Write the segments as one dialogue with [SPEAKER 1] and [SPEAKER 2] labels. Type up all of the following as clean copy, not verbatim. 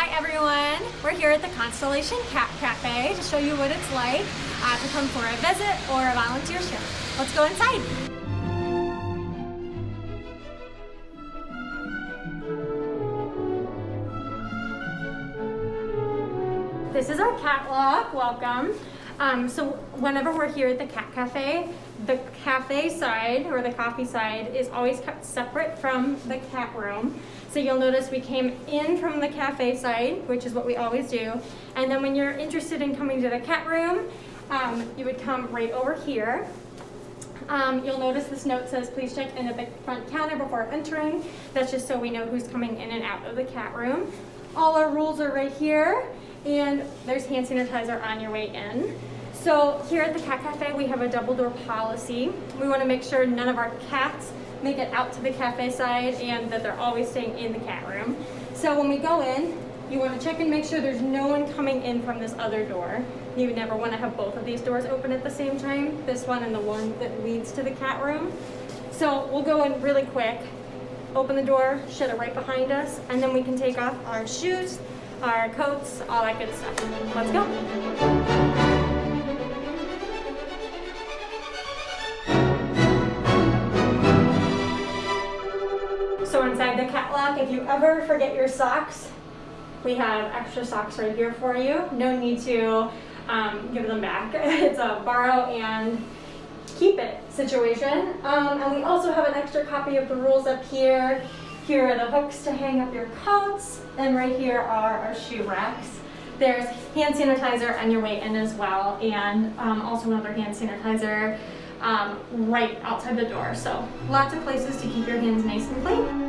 [SPEAKER 1] Hi everyone, we're here at the Constellation Cat Cafe to show you what it's like to come for a visit or a volunteer shift. Let's go inside. This is our catwalk, welcome. So whenever we're here at the Cat Cafe, the cafe side or the coffee side is always kept separate from the cat room. So you'll notice we came in from the cafe side, which is what we always do. And then when you're interested in coming to the cat room, you would come right over here. You'll notice this note says, please check in at the front counter before entering. That's just so we know who's coming in and out of the cat room. All our rules are right here, and there's hand sanitizer on your way in. So here at the Cat Cafe, we have a double door policy. We want to make sure none of our cats make it out to the cafe side and that they're always staying in the cat room. So when we go in, you want to check and make sure there's no one coming in from this other door. You would never want to have both of these doors open at the same time, this one and the one that leads to the cat room. So we'll go in really quick, open the door, shut it right behind us, and then we can take off our shoes, our coats, all that good stuff. Let's go. So inside the catwalk, if you ever forget your socks, we have extra socks right here for you. No need to give them back. It's a borrow and keep it situation. And we also have an extra copy of the rules up here. Here are the hooks to hang up your coats, and right here are our shoe racks. There's hand sanitizer on your way in as well, and also another hand sanitizer right outside the door. So lots of places to keep your hands nice and clean.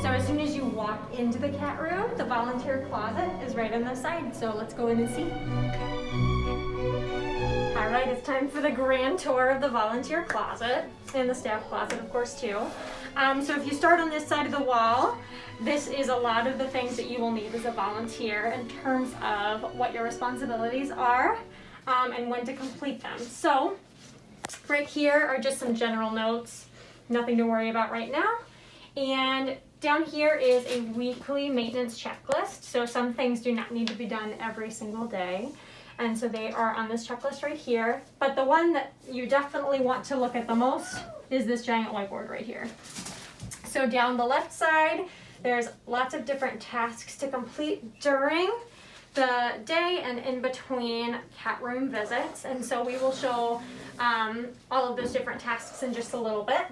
[SPEAKER 1] So as soon as you walk into the cat room, the volunteer closet is right on the side. So let's go in and see. All right, it's time for the grand tour of the volunteer closet and the staff closet, of course, too. So if you start on this side of the wall, this is a lot of the things that you will need as a volunteer in terms of what your responsibilities are and when to complete them. So right here are just some general notes, nothing to worry about right now. And down here is a weekly maintenance checklist. So some things do not need to be done every single day. And so they are on this checklist right here. But the one that you definitely want to look at the most is this giant whiteboard right here. So down the left side, there's lots of different tasks to complete during the day and in between cat room visits. And so we will show all of those different tasks in just a little bit.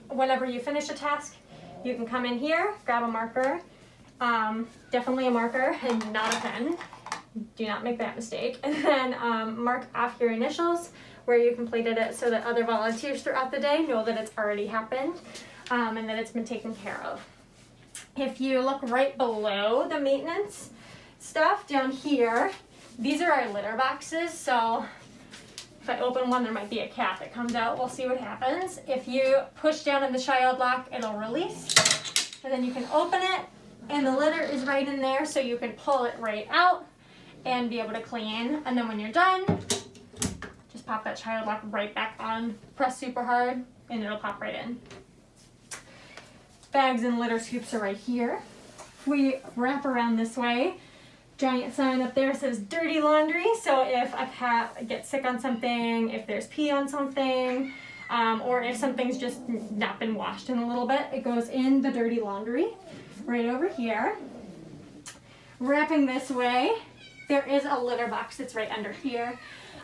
[SPEAKER 1] Whenever you finish a task, you can come in here, grab a marker, definitely a marker and not a pen. Do not make that mistake. And then mark off your initials where you completed it so that other volunteers throughout the day know that it's already happened and that it's been taken care of. If you look right below the maintenance stuff down here, these are our litter boxes. So if I open one, there might be a cat that comes out. We'll see what happens. If you push down on the child lock, it'll release. And then you can open it, and the litter is right in there, so you can pull it right out and be able to clean. And then when you're done, just pop that child lock right back on, press super hard, and it'll pop right in. Bags and litter scoops are right here. If we wrap around this way, giant sign up there says dirty laundry. So if a cat gets sick on something, if there's pee on something, or if something's just not been washed in a little bit, it goes in the dirty laundry right over here. Wrapping this way, there is a litter box that's right under here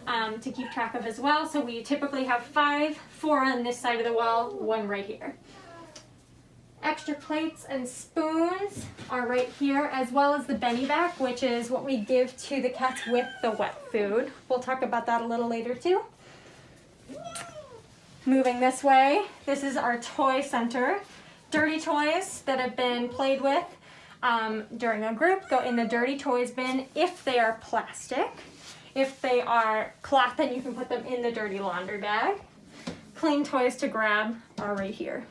[SPEAKER 1] to keep track of as well. So we typically have 5, 4 on this side of the wall, 1 right here. Extra plates and spoons are right here, as well as the Benny Back, which is what we give to the cats with the wet food. We'll talk about that a little later too. Moving this way, this is our toy center. Dirty toys that have been played with during a group go in the dirty toys bin if they are plastic. If they are cloth, then you can put them in the dirty laundry bag. Clean toys to grab are right here.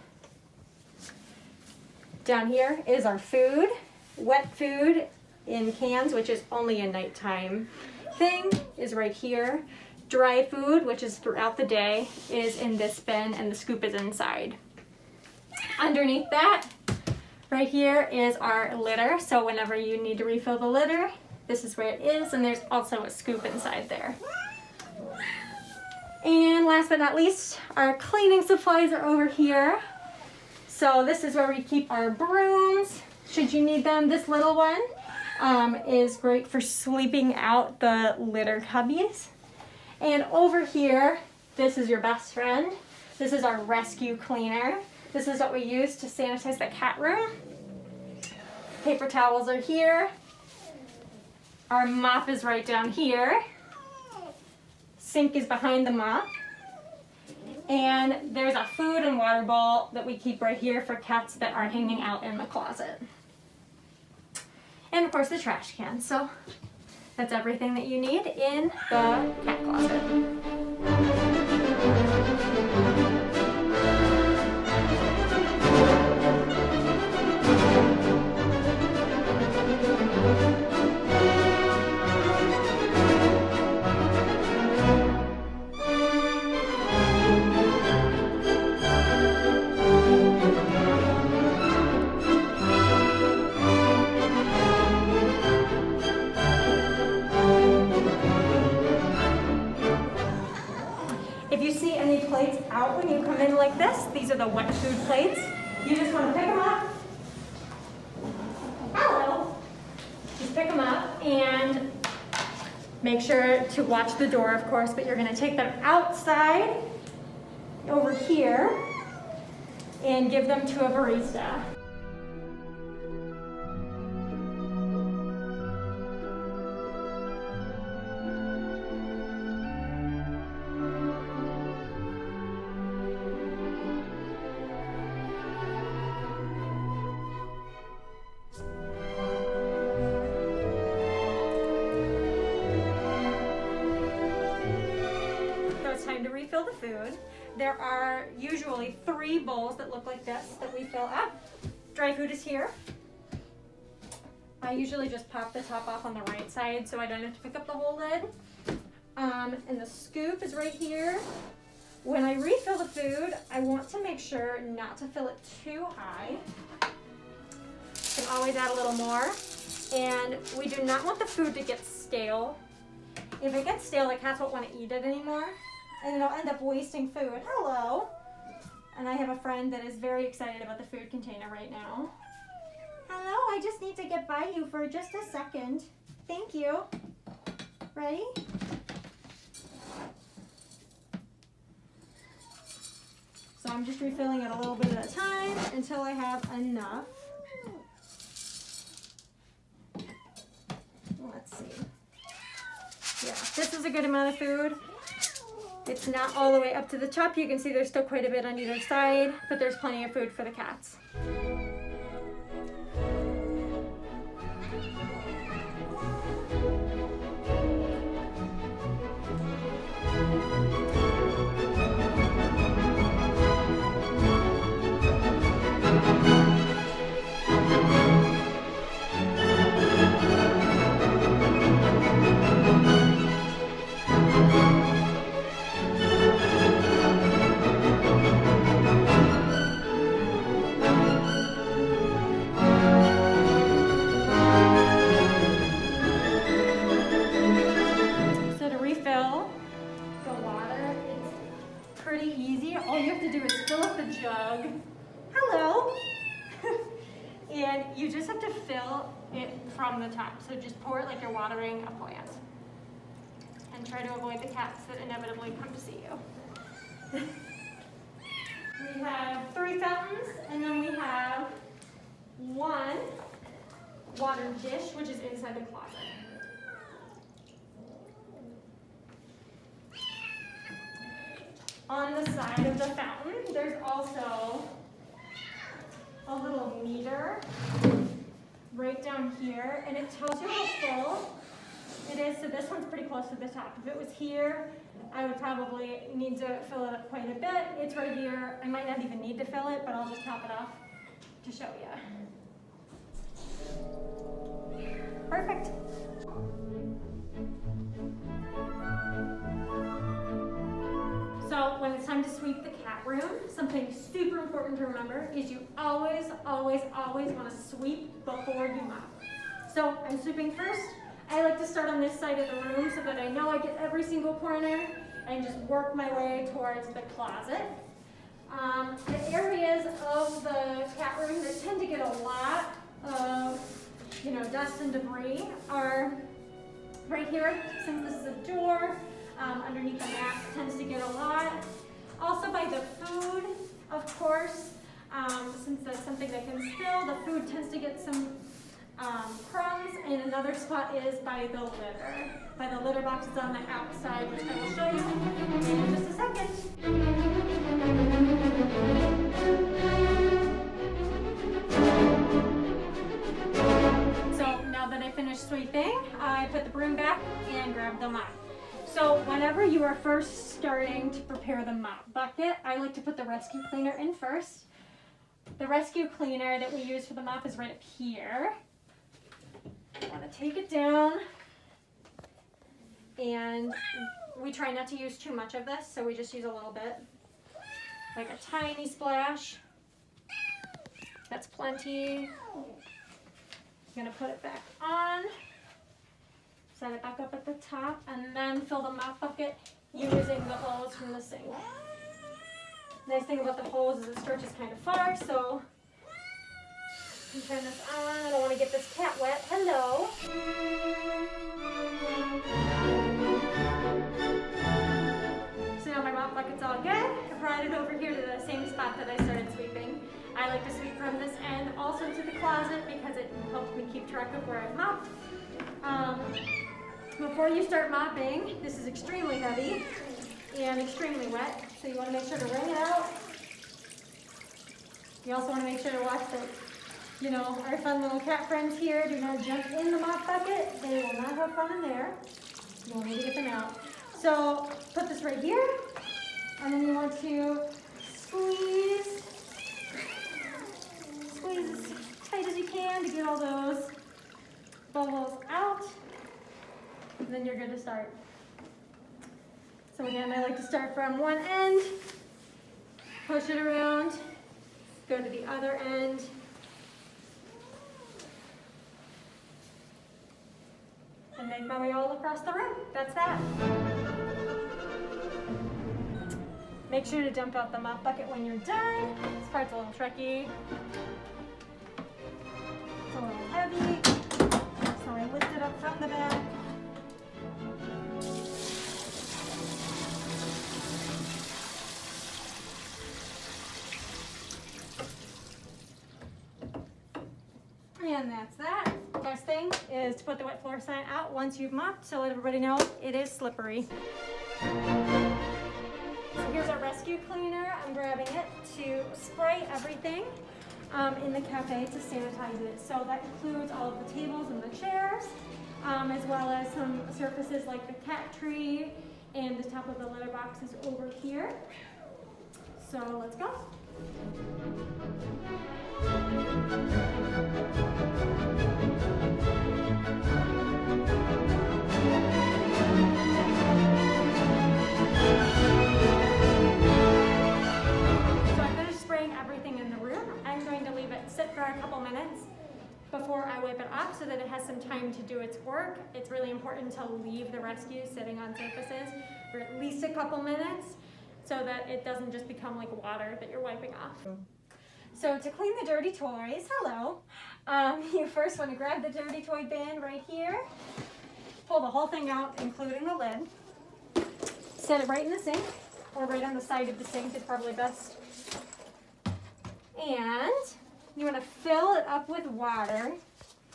[SPEAKER 1] Down here is our food. Wet food in cans, which is only a nighttime thing, is right here. Dry food, which is throughout the day, is in this bin, and the scoop is inside. Underneath that, right here is our litter. So whenever you need to refill the litter, this is where it is, and there's also a scoop inside there. And last but not least, our cleaning supplies are over here. So this is where we keep our brooms, should you need them. This little one is great for sweeping out the litter cubbies. And over here, this is your best friend. This is our rescue cleaner. This is what we use to sanitize the cat room. Paper towels are here. Our mop is right down here. Sink is behind the mop. And there's a food and water bowl that we keep right here for cats that are hanging out in the closet. And of course the trash can. So that's everything that you need in the cat closet. If you see any plates out when you come in like this, these are the wet food plates. You just want to pick them up. Hello. Just pick them up and make sure to watch the door, of course, but you're going to take them outside over here and give them to a barista. Time to refill the food. There are usually 3 bowls that look like this that we fill up. Dry food is here. I usually just pop the top off on the right side so I don't have to pick up the whole lid. And the scoop is right here. When I refill the food, I want to make sure not to fill it too high. You can always add a little more. And we do not want the food to get stale. If it gets stale, the cats won't want to eat it anymore. And it'll end up wasting food. Hello. And I have a friend that is very excited about the food container right now. Hello, I just need to get by you for just a second. Thank you. Ready? So I'm just refilling it a little bit at a time until I have enough. Let's see. Yeah, this is a good amount of food. It's not all the way up to the top. You can see there's still quite a bit on either side, but there's plenty of food for the cats. Jug. Hello. And you just have to fill it from the top. So just pour it like you're watering a plant. And try to avoid the cats that inevitably come to see you. We have 3 fountains, and then we have 1 water dish, which is inside the closet. On the side of the fountain, there's also a little meter right down here, and it tells you how full it is. So this one's pretty close to the top. If it was here, I would probably need to fill it up quite a bit. It's right here. I might not even need to fill it, but I'll just top it off to show you. Perfect. So when it's time to sweep the cat cat room, something super important to remember is you always, always, always want to sweep before you mop. So I'm sweeping first. I like to start on this side of the room so that I know I get every single corner and just work my way towards the closet. The areas of the cat room that tend to get a lot of, dust and debris are right here. Since this is a door, underneath the mat tends to get a lot. Also by the food, of course, since that's something that can spill, the food tends to get some crumbs. And another spot is by the litter. By the litter boxes on the outside, which I will show you in just a second. So now that I finished sweeping, I put the broom back and grab the mop. So whenever you are first starting to prepare the mop bucket, I like to put the rescue cleaner in first. The rescue cleaner that we use for the mop is right up here. I want to take it down, and we try not to use too much of this, so we just use a little bit, like a tiny splash. That's plenty. I'm going to put it back on. Set it back up at the top, and then fill the mop bucket using the hose from the sink. Nice thing about the hose is it stretches kind of far, so you can turn this on. I don't want to get this cat wet. Hello. So now my mop bucket's all good. I brought it over here to the same spot that I started sweeping. I like to sweep from this end also to the closet because it helps me keep track of where I've mopped. Before you start mopping, this is extremely heavy and extremely wet, so you want to make sure to wring it out. You also want to make sure to watch that, our fun little cat friends here do not jump in the mop bucket. They will not have fun in there. You'll need to get them out. So put this right here, and then you want to squeeze as tight as you can to get all those bubbles out. And then you're good to start. So again, I like to start from one end, push it around, go to the other end, and make my way all across the room. That's that. Make sure to dump out the mop bucket when you're done. This part's a little tricky. It's a little heavy, so I lift it up from the back. And that's that. Last thing is to put the wet floor sign out once you've mopped, so let everybody know it is slippery. So here's our rescue cleaner. I'm grabbing it to spray everything in the cafe to sanitize it. So that includes all of the tables and the chairs, as well as some surfaces like the cat tree and the top of the litter boxes over here. So let's go. Sit for a couple minutes before I wipe it off so that it has some time to do its work. It's really important to leave the rescue sitting on surfaces for at least a couple minutes so that it doesn't just become like water that you're wiping off. So to clean the dirty toys, you first want to grab the dirty toy bin right here, pull the whole thing out including the lid, set it right in the sink or right on the side of the sink is probably best. And you want to fill it up with water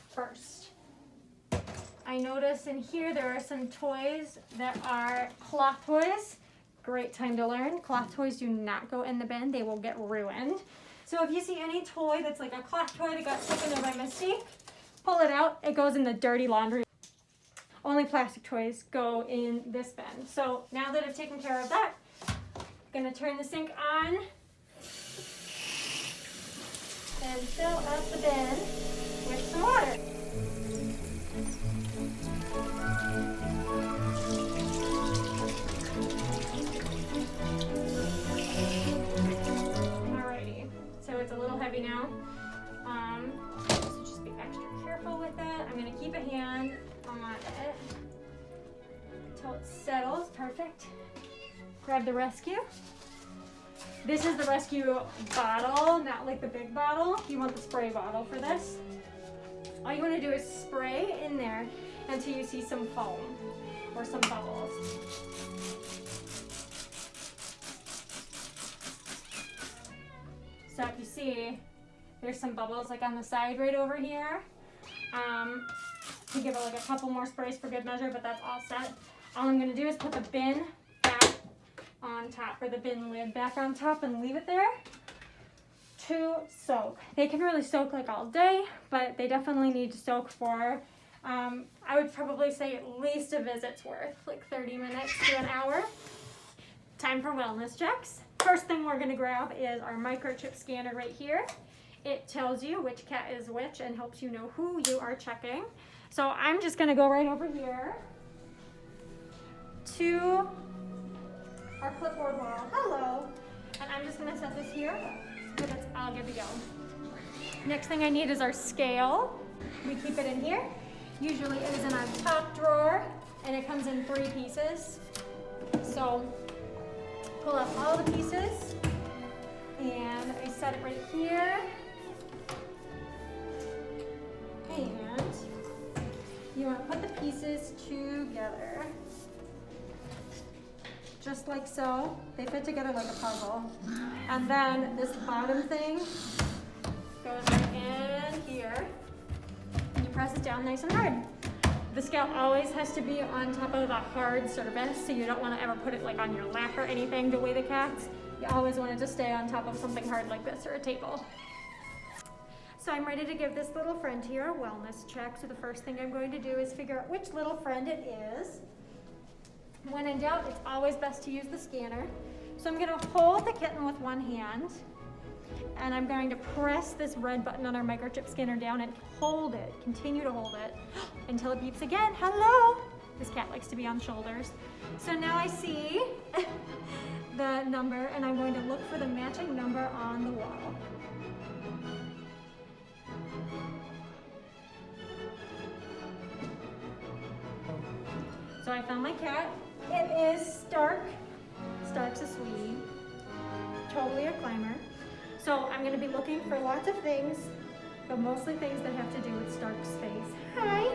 [SPEAKER 1] first. I notice in here there are some toys that are cloth toys. Great time to learn. Cloth toys do not go in the bin. They will get ruined. So if you see any toy that's like a cloth toy that got stuck in there by mistake, pull it out. It goes in the dirty laundry. Only plastic toys go in this bin. So now that I've taken care of that, I'm going to turn the sink on and fill up the bin with some water. have the rescue. This is the rescue bottle, not like the big bottle. You want the spray bottle for this. All you want to do is spray in there until you see some foam or some bubbles. So if you see, there's some bubbles like on the side right over here. To give it like a couple more sprays for good measure, but that's all set. All I'm going to do is put the bin back on top, or the bin lid back on top, and leave it there to soak. They can really soak like all day, but they definitely need to soak for, I would probably say at least a visit's worth, like 30 minutes to an hour. Time for wellness checks. First thing we're going to grab is our microchip scanner right here. It tells you which cat is which and helps you know who you are checking. So I'm just going to go right over here to our clipboard wall. Hello. And I'm just going to set this here so that's all good to go. Next thing I need is our scale. We keep it in here. Usually it is in our top drawer, and it comes in 3 pieces. So pull up all the pieces, and I set it right here. And you want to put the pieces together. Just like so. They fit together like a puzzle. And then this bottom thing goes right in here. And you press it down nice and hard. The scale always has to be on top of a hard surface, so you don't want to ever put it like on your lap or anything to weigh the cats. You always want it to stay on top of something hard like this or a table. So I'm ready to give this little friend here a wellness check. So the first thing I'm going to do is figure out which little friend it is. When in doubt, it's always best to use the scanner. So I'm going to hold the kitten with one hand, and I'm going to press this red button on our microchip scanner down and hold it, continue to hold it until it beeps again. Hello! This cat likes to be on shoulders. So now I see the number, and I'm going to look for the matching number on the wall. So I found my cat. It is Stark. Stark's a sweetie, totally a climber. So I'm gonna be looking for lots of things, but mostly things that have to do with Stark's face. Hi.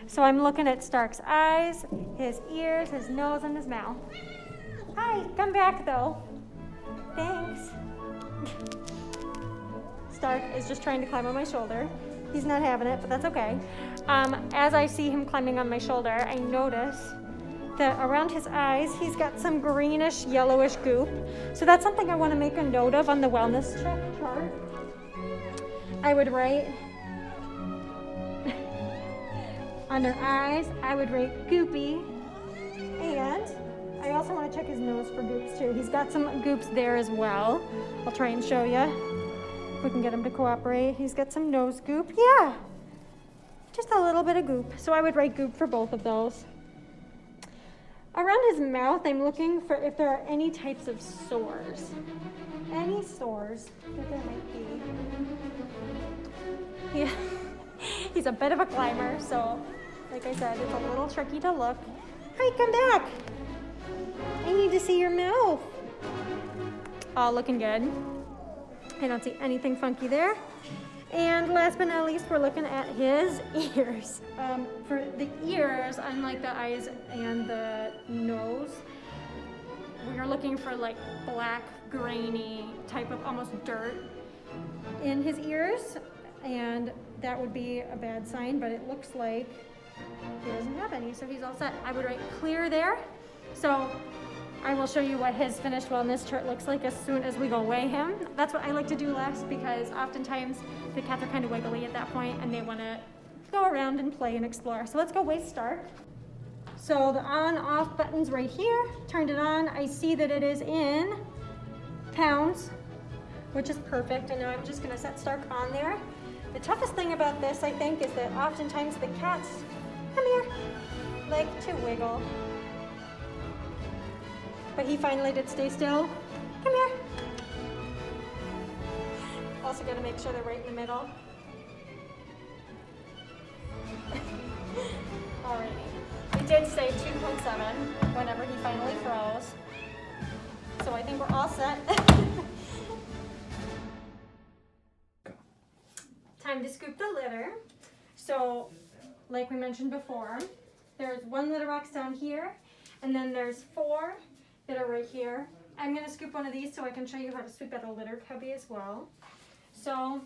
[SPEAKER 1] So I'm looking at Stark's eyes, his ears, his nose, and his mouth. Hi, come back though. Thanks. Stark is just trying to climb on my shoulder. He's not having it, but that's okay. As I see him climbing on my shoulder, I notice that around his eyes, he's got some greenish, yellowish goop. So that's something I want to make a note of on the wellness check chart. I would write, under eyes, I would write goopy. And I also want to check his nose for goops too. He's got some goops there as well. I'll try and show you. If we can get him to cooperate. He's got some nose goop. Yeah, just a little bit of goop. So I would write goop for both of those. Around his mouth, I'm looking for if there are any types of sores. Any sores that there might be. Yeah, he's a bit of a climber, so like I said, it's a little tricky to look. Hi, come back. I need to see your mouth. All looking good. I don't see anything funky there. And last but not least, we're looking at his ears. For the ears, unlike the eyes and the nose, we are looking for like black, grainy type of almost dirt in his ears. And that would be a bad sign, but it looks like he doesn't have any, so he's all set. I would write clear there. So I will show you what his finished wellness chart looks like as soon as we go weigh him. That's what I like to do last because oftentimes the cats are kind of wiggly at that point and they want to go around and play and explore. So let's go weigh Stark. So the on-off button's right here. Turned it on. I see that it is in pounds, which is perfect. And now I'm just going to set Stark on there. The toughest thing about this, I think, is that oftentimes the cats, come here, like to wiggle. But he finally did stay still. Come here. Also gotta make sure they're right in the middle. Alrighty. We did say 2.7 whenever he finally froze. I think we're all set. Time to scoop the litter. So, like we mentioned before, there's one litter box down here, and then there's 4 that are right here. I'm gonna scoop one of these so I can show you how to sweep out a litter cubby as well. So,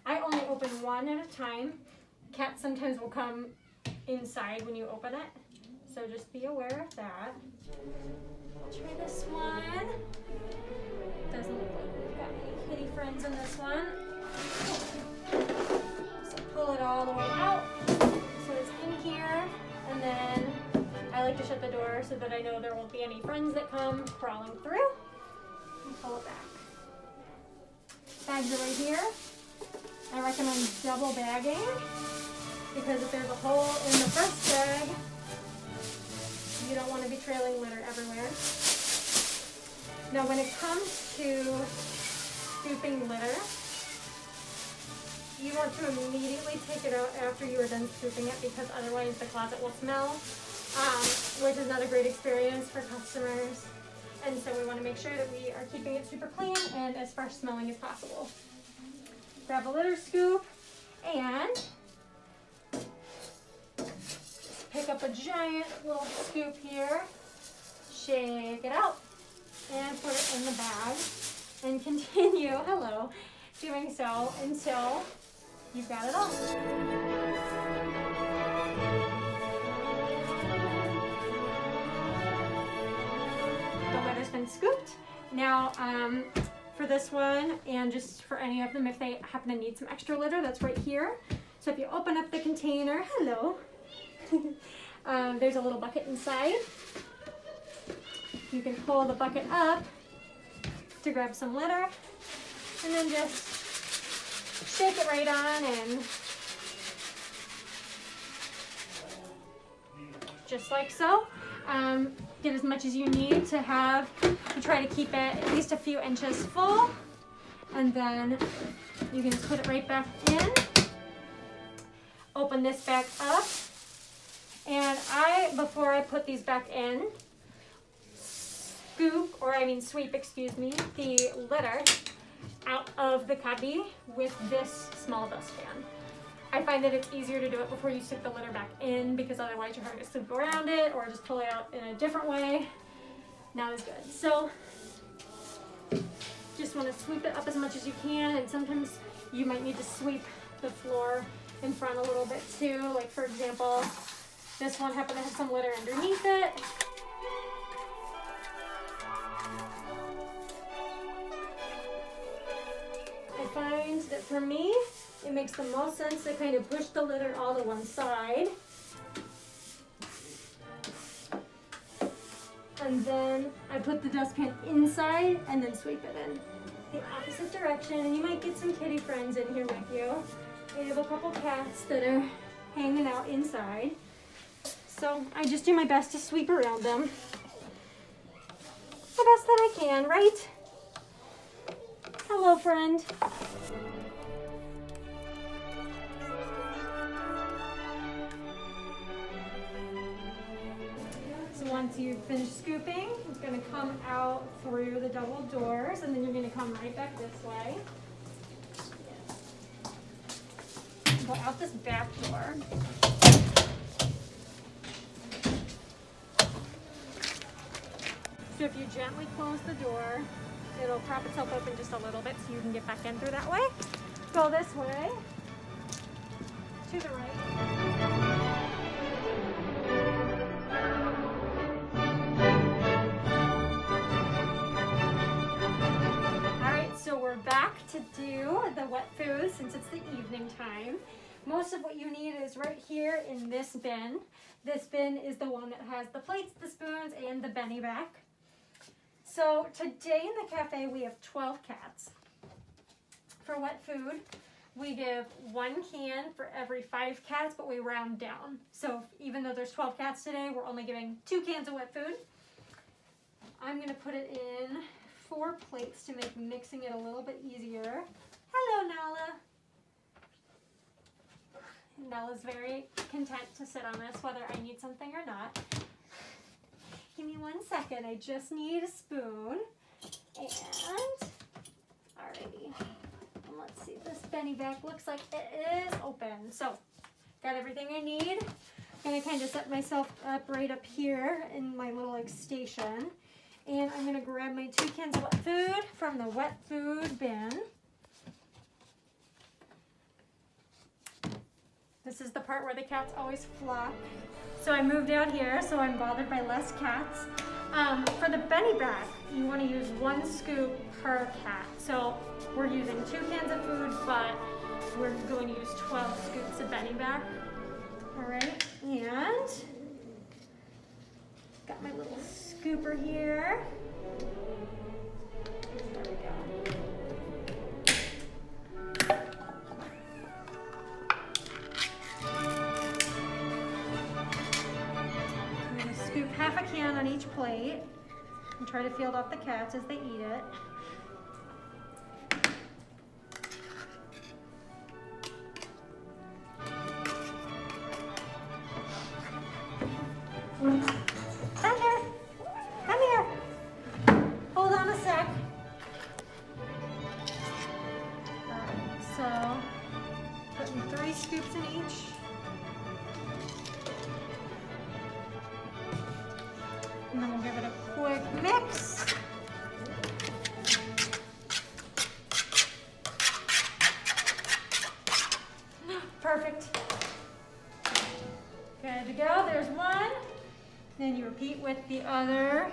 [SPEAKER 1] I only open one at a time. Cats sometimes will come inside when you open it, so just be aware of that. I'll try this one. Doesn't look like we've got any kitty friends in this one. So pull it all the way out so it's in here, and then I like to shut the door so that I know there won't be any friends that come crawling through. And pull it back. Bags are right here. I recommend double bagging because if there's a hole in the first bag, you don't want to be trailing litter everywhere. Now when it comes to scooping litter, you want to immediately take it out after you are done scooping it because otherwise the closet will smell, which is not a great experience for customers. And so we want to make sure that we are keeping it super clean and as fresh smelling as possible. Grab a litter scoop and just pick up a giant little scoop here, shake it out, and put it in the bag and continue, doing so until you've got it all. The litter's been scooped. Now, for this one, and just for any of them, if they happen to need some extra litter, that's right here. So if you open up the container, there's a little bucket inside. You can pull the bucket up to grab some litter, and then just shake it right on, and just like so. Get as much as you need to have. You try to keep it at least a few inches full, and then you can just put it right back in. Open this back up, and before I put these back in, sweep, the litter out of the cubby with this small dustpan. I find that it's easier to do it before you stick the litter back in because otherwise you're having to sweep around it or just pull it out in a different way. Not as good. So just want to sweep it up as much as you can, and sometimes you might need to sweep the floor in front a little bit too. Like for example, this one happened to have some litter underneath it. I find that for me, it makes the most sense to kind of push the litter all to one side. And then I put the dustpan inside and then sweep it in the opposite direction. And you might get some kitty friends in here with you. We have a couple cats that are hanging out inside. So I just do my best to sweep around them. The best that I can, right? Hello, friend. So once you've finished scooping, it's going to come out through the double doors, and then you're going to come right back this way. Go out this back door. So if you gently close the door, it'll prop itself open just a little bit so you can get back in through that way. Go this way, to the right. We're back to do the wet food since it's the evening time. Most of what you need is right here in this bin. This bin is the one that has the plates, the spoons, and the Benny back. So today in the cafe we have 12 cats. For wet food, we give 1 can for every 5 cats, but we round down. So even though there's 12 cats today, we're only giving 2 cans of wet food. I'm going to put it in 4 plates to make mixing it a little bit easier. Hello, Nala. Nala's very content to sit on this, whether I need something or not. Give me 1 second. I just need a spoon. And, alrighty. And let's see, this Benny bag looks like it is open. So, got everything I need. I'm gonna kind of set myself up right up here in my little like station. And I'm gonna grab my 2 cans of wet food from the wet food bin. This is the part where the cats always flock. So I moved out here so I'm bothered by less cats. For the Benny bag, you want to use 1 scoop per cat. So we're using 2 cans of food, but we're going to use 12 scoops of Benny bag. All right, and got my little scooper here. There we go. Scoop half a can on each plate and try to field off the cats as they eat it. Thunder, come here. Hold on a sec. Alright, so putting 3 scoops in each. And then we'll give it a quick mix. Perfect. Good to go. There's 1. Then you repeat with the other.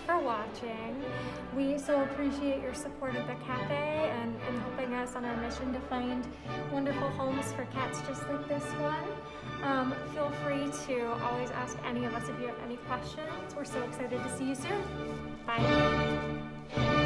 [SPEAKER 1] For watching. We so appreciate your support of the cafe and helping us on our mission to find wonderful homes for cats just like this one. Feel free to always ask any of us if you have any questions. We're so excited to see you soon. Bye.